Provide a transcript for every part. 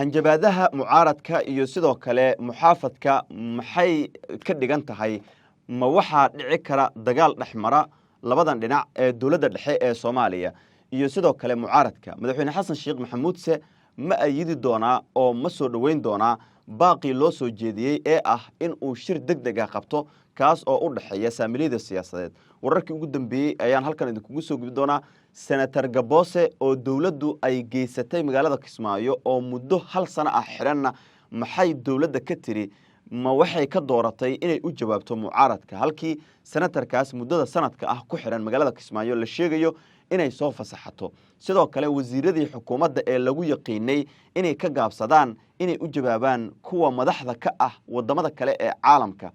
hanjabaadaha mucaaradka iyo sidoo kale muxaafadka maxay ka dhigan tahay ma waxaa dhici kara dagaal dhexmara labadan dhinac ee dowladda dhexe ee Soomaaliya iyo sidoo kale mucaaradka madaxweyne xasan sheekh maxamuud se ma ayidi doonaa oo ma soo dhaweyn doonaa baaqi loo soo jeediyay ee ah in uu shir degdeg ah qabto kaas oo u dhaxeeya saamiliyada siyaasadeed wararkii ugu dambeeyay ayaan halkan idinkugu soo gudbin doonaa senator Gaboose oo dawladdu ay geysatay magaalada Kismaayo oo muddo hal sano ah xiranna maxay dawladda ka tiri ma waxay ka dooratay inay u jawaabto mucaaradka halkii senatarkaas muddada sanadka ah ku xiran magaalada Kismaayo la sheegayo inay soo fasaxato sidoo kale wasiiradii xukuumadda ee lagu yaqiinay inay ka gaabsadaan inay u jawaabaan kuwa madaxda ka ah wadamada kale ee caalamka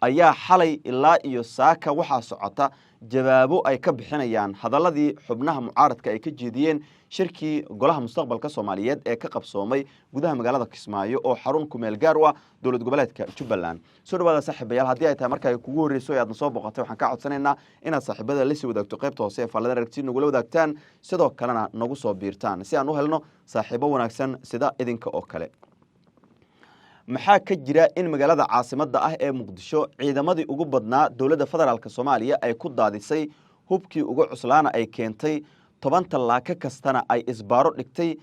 ayaa xalay ilaa iyo saaka waxa socota jawaabo ay ka bixinayaan hadaladii xubnaha mucaaradka ay ka jeediyeen shirkii golaha mustaqbalka Soomaaliyeed ee ka qabsoomay gudaha magaalada Kismaayo oo xarun ku meel gaar ah dawlad goboleedka Jubbaland soo dhawaada saaxiibayaal haddii ay tahay markay kugu horeyso aad soo boqotay waxaan ka codsanaynaa inaad saaxiibada la sii wadaagto qaybta hoose ee faallada aragtida nagu wadaagtaan sidoo kalena nagu soo biirtaan si aan u helno saaxiibo wanaagsan sida idinka oo kale maxaa ka jira in magaalada caasimadda ah ee Muqdisho ciidamadii ugu badnaa dawladda federaalka Soomaaliya ay ku daadisay hubkii ugu cuslaana ay keentay 10 talaaka kastana ay isbaaro dhigtay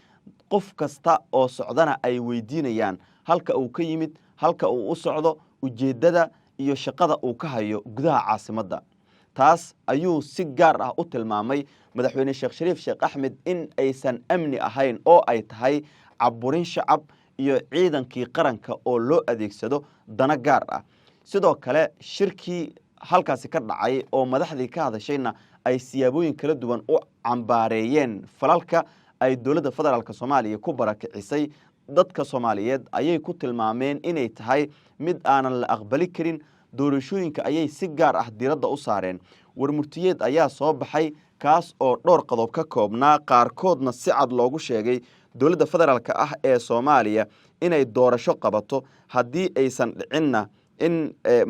qof kasta oo socdana ay weydiinayaan halka uu ka yimid halka uu u socdo ujeedada iyo shaqada uu ka hayo gudaha caasimadda taas ayuu si gaar ah u tilmaamay madaxweyne Sheekh Shariif Sheekh Axmed in aysan amni ahayn oo ay tahay caburin shacab iyo ciidankii qaranka oo loo adeegsado dana gaar ah sidoo kale shirkii halkaasi ka dhacay oo madaxdii ka hadashayna ay siyaabooyin kala duwan u cambaareeyeen falalka ay dawladda federaalka Soomaaliya ku barakicisay dadka Soomaaliyeed ayay ku tilmaameen inay tahay mid aanan la aqbali karin doorashooyinka ayay si gaar ah diiradda u saareen warmurtiyeed ayaa soo baxay kaas oo dhowr qodob ka koobnaa qaarkoodna si cad loogu sheegay dawladda federaalka ah ee Soomaaliya inay doorasho qabato haddii aysan dhicinna in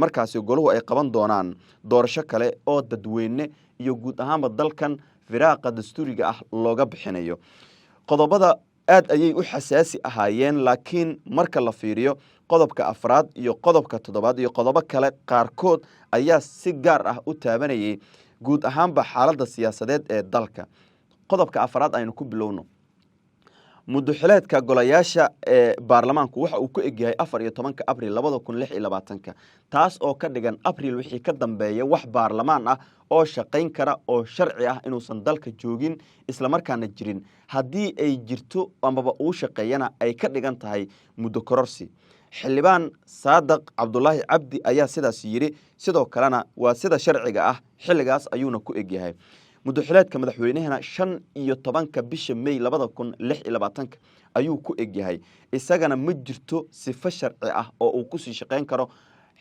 markaasi goluhu ay qaban doonaan doorasho kale oo dadweyne iyo guud ahaanba dalkan firaaqa dastuuriga ah looga bixinayo qodobada aad ayay u xasaasi ahaayeen laakiin marka la fiiriyo qodobka afraad iyo qodobka toddobaad iyo qodobo kale qaarkood ayaa si gaar ah u taabanayay guud ahaanba xaaladda siyaasadeed ee dalka qodobka afraad aynu ku bilowno muddaxileedka golayaasha ee baarlamaanku waxa uu ku egyahay 14 Abriil 2026 taas oo ka dhigan Abriil wixii ka dambeeya wax baarlamaan ah oo shaqayn kara oo sharci ah inuusan dalka joogin isla markaana jirin haddii ay jirto amaba uu shaqeeyana ay ka dhigan tahay muddo kororsi xildhibaan Saadaq Cabdullaahi Cabdi ayaa sidaas yiri sidoo kalena waa sida sharciga ah xilligaas ayuuna ku egyahay muddaxileedka madaxweynahana 15 bisha May 2026 ayuu ku egyahay isagana ma jirto sifo sharci ah oo uu ku sii shaqeyn karo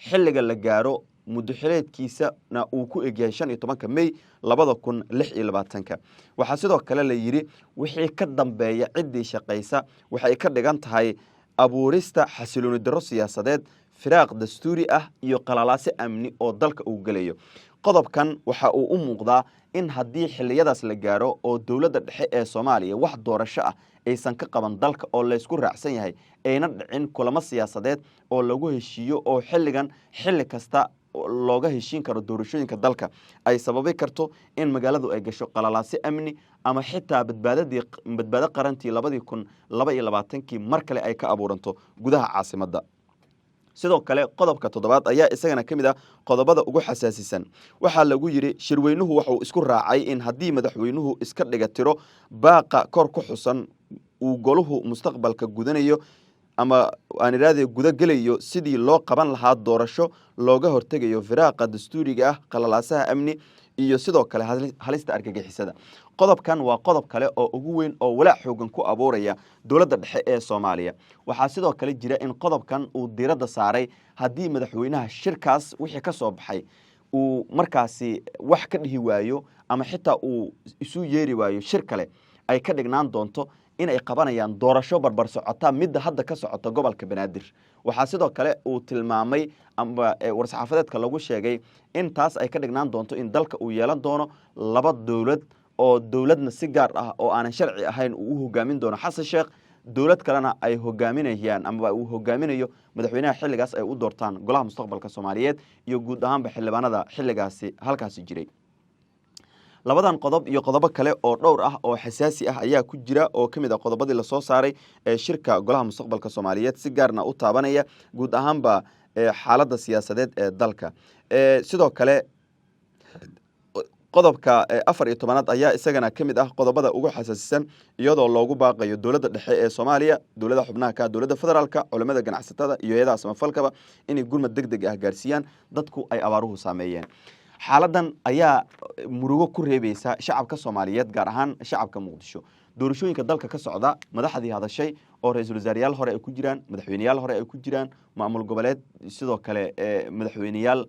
xilliga la gaaro muddaxileedkiisana uu ku egyahay 15 May 2026 waxa sidoo kale la yiri wixii ka dambeeya cidii shaqeysa waxay ka dhigan tahay abuurista xasilooni darro siyaasadeed firaaq dastuuri ah iyo qalalaase amni oo dalka uu galayo qodobkan waxa uu u muuqdaa in haddii xilliyadaas la gaaro oo dawladda dhexe ee Soomaaliya wax doorasho ah aysan ka qaban dalka oo la isku raacsan yahay ayna dhicin kulamo siyaasadeed oo lagu heshiiyo oo xilli kasta looga heshiin karo doorashooyinka dalka ay sababi karto in magaaladu ay gasho qalalaase amni ama xitaa badbaado qarantii 2022 mar kale ay ka abuuranto gudaha caasimadda sidoo kale qodobka toddobaad ayaa isagana kamid ah qodobada ugu xasaasisan waxa lagu yiri shirweynuhu wuxuu isku raacay in haddii madaxweynuhu iska dhiga tiro baaqa kor ku xusan uu goluhu mustaqbalka gudanayo ama aan iraade guda galayo sidii loo qaban lahaa doorasho looga hortagayo firaaqa dastuuriga ah qalalaasaha amni iyo sidoo kale halista argagixisada qodobkan waa qodob kale oo ugu weyn oo walaac xoogan ku abuuraya dawladda dhexe ee Soomaaliya waxa sidoo kale jira in qodobkan uu diiradda saaray haddii madaxweynaha shirkaas wixii ka soo baxay uu markaasi wax ka dhihi waayo ama xitaa uu isu yeeri waayo shir kale ay ka dhignaan doonto in ay qabanayaan doorasho barbar socota mid hadda ka socota gobolka Banaadir waxa sidoo kale uu tilmaamay amba warsaxaafadeedka lagu sheegay in taas ay ka dhignaan doonto in dalka uu yeelan doono laba dawlad oo dawladna si gaar ah oo aan sharci ahayn uu hogaamin doono Xasan Sheekh dowlad kalena ay hogaaminayaan ama uu hogaaminayo madaxweynaha xilligaas ay u doortaan golaha mustaqbalka Soomaaliyeed iyo guud ahaanba xildhibaanada xilligaasi halkaasi jiray labadan qodob iyo qodobo kale oo dhowr ah oo xasaasi ah ayaa ku jira oo kamid ah qodobadii la soo saaray ee shirka golaha mustaqbalka Soomaaliyeed si gaarna u taabanaya guud ahaanba xaaladda siyaasadeed ee dalka sidoo kale qodobka 14 ayaa isagana kamid ah qodobada ugu xasaasisan iyadoo loogu baaqayo dowladda dhexe ee Soomaaliya dowladda xubnaha ka dowladda federaalka culimada ganacsatada iyo hay'adaha samafalkaba inay gurmad degdeg ah gaarsiiyaan dadku ay abaaruhu saameeyeen xaaladan ayaa murugo ku reebaysa shacabka Soomaaliyeed gaar ahaan shacabka Muqdisho doorashooyinka dalka ka socda madaxdii hadashay oo ra'iisul wasaarayaal hore ay ku jiraan madaxweynayaal hore ay ku jiraan maamul goboleed sidoo kale madaxweynayaal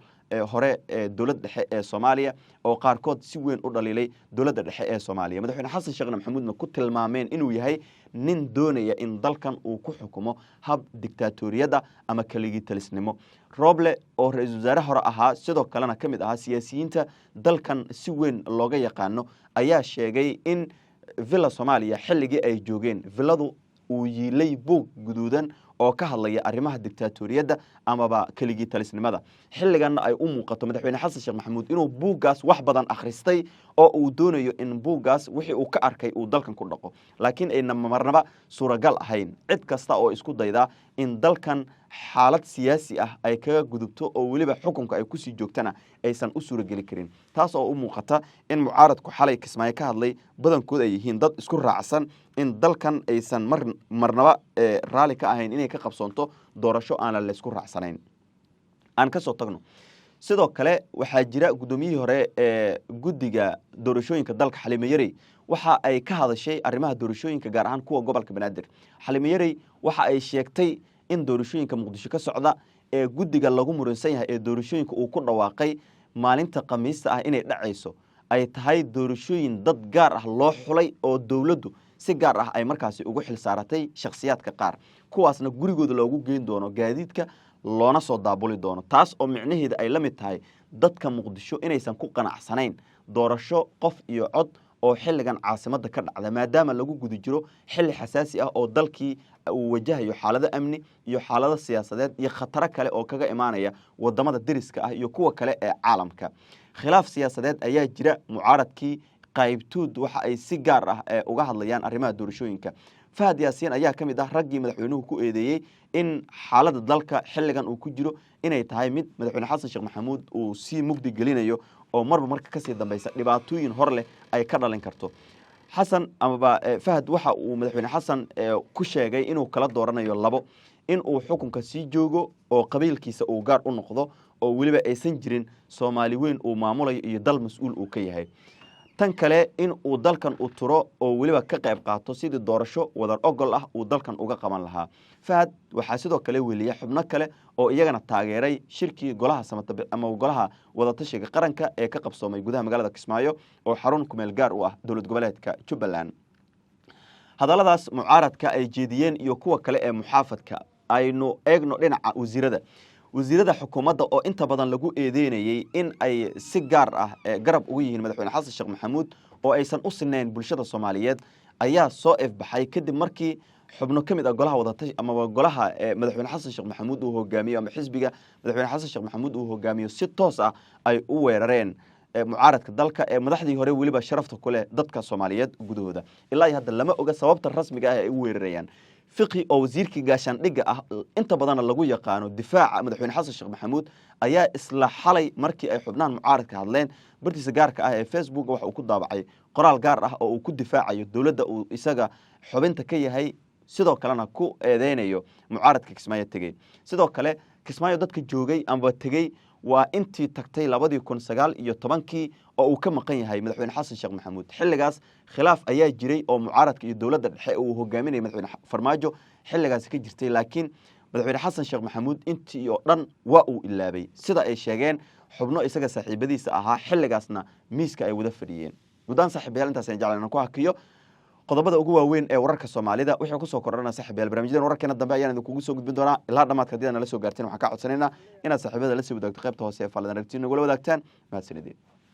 hore dowladda dhexe ee Soomaaliya oo qaarkood si weyn u dhaliilay dowladda dhexe ee Soomaaliya madaxweyne xasan sheekh maxamuudna ku tilmaameen inuu yahay nin doonaya in dalkan uu ku xukumo hab diktatoriyada ama kaligi talisnimo Roble oo ra'iisul wasaare hore ahaa sidoo kalena kamid ahaa siyaasiyiinta dalkan si weyn looga yaqaano ayaa sheegay in villa Soomaaliya xilligii ay joogeen villadu uu yiilay buug guduudan oo ka hadlaya arrimaha diktatoriyada amaba kaligi talisnimada xilligan ay u muuqato madaxweyne xasan sheekh maxamuud inuu buugaas wax badan akhristay oo uu doonayo in buugaas wixii uu ka arkay uu dalkan ku dhaqo laakiin ay marnaba suuragal ahayn cid kasta oo isku dayda in dalkan xaalad siyaasi ah ay kaga gudubto oo waliba xukunka ay ku sii joogtana aysan u suuragali karin taas oo u muuqata in mucaaradku xalay Kismaayo ka hadlay badankood ay yihiin dad isku raacsan in dalkan aysan marnaba raali ka ahayn inay ka qabsoonto doorasho aan la isku raacsanayn aan ka soo tagno sidoo kale waxaa jira gudoomiyihii hore ee guddiga doorashooyinka dalka Xalimo Yarey waxa ay ka hadashay arrimaha doorashooyinka gaar ahaan kuwa gobolka Banaadir Xalimo Yarey waxa ay sheegtay in doorashooyinka Muqdisho ka socda ee guddiga lagu muransan yahay ee doorashooyinka uu ku dhawaaqay maalinta Khamiista ah inay dhacayso ay tahay doorashooyin dad gaar ah loo xulay oo dawladdu si gaar ah ay markaasi ugu xil saaratay shakhsiyaadka qaar kuwaasna gurigooda loogu geyn doono gaadiidka loona soo daabuli doono taas oo micnaheedu ay la mid tahay dadka Muqdisho inaysan ku qanacsanayn doorasho qof iyo cod oo xilligan caasimada ka dhacda maadaama lagu guda jiro xilli xasaasi ah oo dalkii uu wajahayo xaalado amni iyo xaalado siyaasadeed iyo khatar kale oo kaga imaanaya wadamada dariska ah iyo kuwa kale ee caalamka khilaaf siyaasadeed ayaa jira mucaaradkii qaybtood waxa ay si gaar ah uga hadlayaan arrimaha doorashooyinka Fahad Yaasiin ayaa kamid ah raggii madaxweynuhu ku eedeeyay in xaaladda dalka xilligan uu ku jiro inay tahay mid madaxweyne xasan sheekh maxamuud uu si mugdi gelinayo oo marka ka sii dambaysa dhibaatooyin hor leh ay ka dhalin karto xasan amaba Fahad waxa uu madaxweyne xasan ku sheegay inuu kala dooranayo labo in uu xukunka sii joogo oo qabiilkiisa uu gaar u noqdo oo waliba aysan jirin Soomaali weyn uu maamulayo iyo dal mas'uul uu ka yahay tan kale in uu dalkan u turo oo waliba ka qayb qaato sidii doorasho wadar ogol ah uu dalkan uga qaban lahaa Fahad waxa sidoo kale weliya xubno kale oo iyagana taageeray shirkii golaha samata ama golaha wadatashiga qaranka ee ka qabsoomay gudaha magaalada Kismaayo oo xarun ku meel gaar u ah dawlad goboleedka Jubbaland hadalladaas mucaaradka ay jeediyeen iyo kuwa kale ee muxaafadka aynu eegno dhinaca wasiirada xukuumadda oo inta badan lagu eedeynayay in ay si gaar ah garab ugu yihiin madaxweyne xasan sheekh maxamuud oo aysan u sinayn bulshada Soomaaliyeed ayaa soo ifbaxay kadib markii xubno kamid ah golaha wadatashi ama golaha madaxweyne xasan sheekh maxamuud uu hogaamiyo ama xisbiga madaxweyne xasan sheekh maxamuud uu hogaamiyo si toos ah ay u weerareen mucaaradka dalka ee madaxdii hore waliba sharafta ku leh dadka Soomaaliyeed gudahooda ilaa hadda lama oga sababta rasmiga ah ay u weerarayaan fiqi oo wasiirkii gaashaandhigga ah inta badan lagu yaqaano difaaca madaxweyne xasan sheekh maxamuud ayaa isla xalay markii ay xubnaan mucaaradka hadleen bartiisa gaarka ah ee Facebook waxa uu ku daabacay qoraal gaar ah oo uu ku difaacayo dawladda uu isaga xubinta ka yahay sidoo kalena ku eedeynayo mucaaradka Kismaayo tagay sidoo kale Kismaayo dadka joogay amba tagay waa intii tagtay 2019 oo uu ka maqan yahay madaxweyne xasan sheekh maxamuud xilligaas khilaaf ayaa jiray oo mucaaradka iyo dawladda dhexe uu hogaaminayay madaxweyne Farmaajo xilligaas ka jirtay laakiin madaxweyne xasan sheekh maxamuud intii oo dhan waa uu ilaabay sida ay sheegeen xubno isaga saaxiibadiisa ahaa xilligaasna miiska ay wada fadhiyeen gudaan saaxiibayaal intaas aan jeclaan ku hakiyo qodobada ugu waaweyn ee wararka Soomaalida wixii ku soo kordhana saaxiibayaal barnaamijyada wararkeena dambe ayaan idinku soo gudbin doonaa ilaa dhamaadka hadii aan la soo gaarteen waxaan ka codsanaynaa inaad saaxiibada la sii wadaagto qaybta hoose ee faaladana aragtiina ugu wadaagtaan mahadsanidin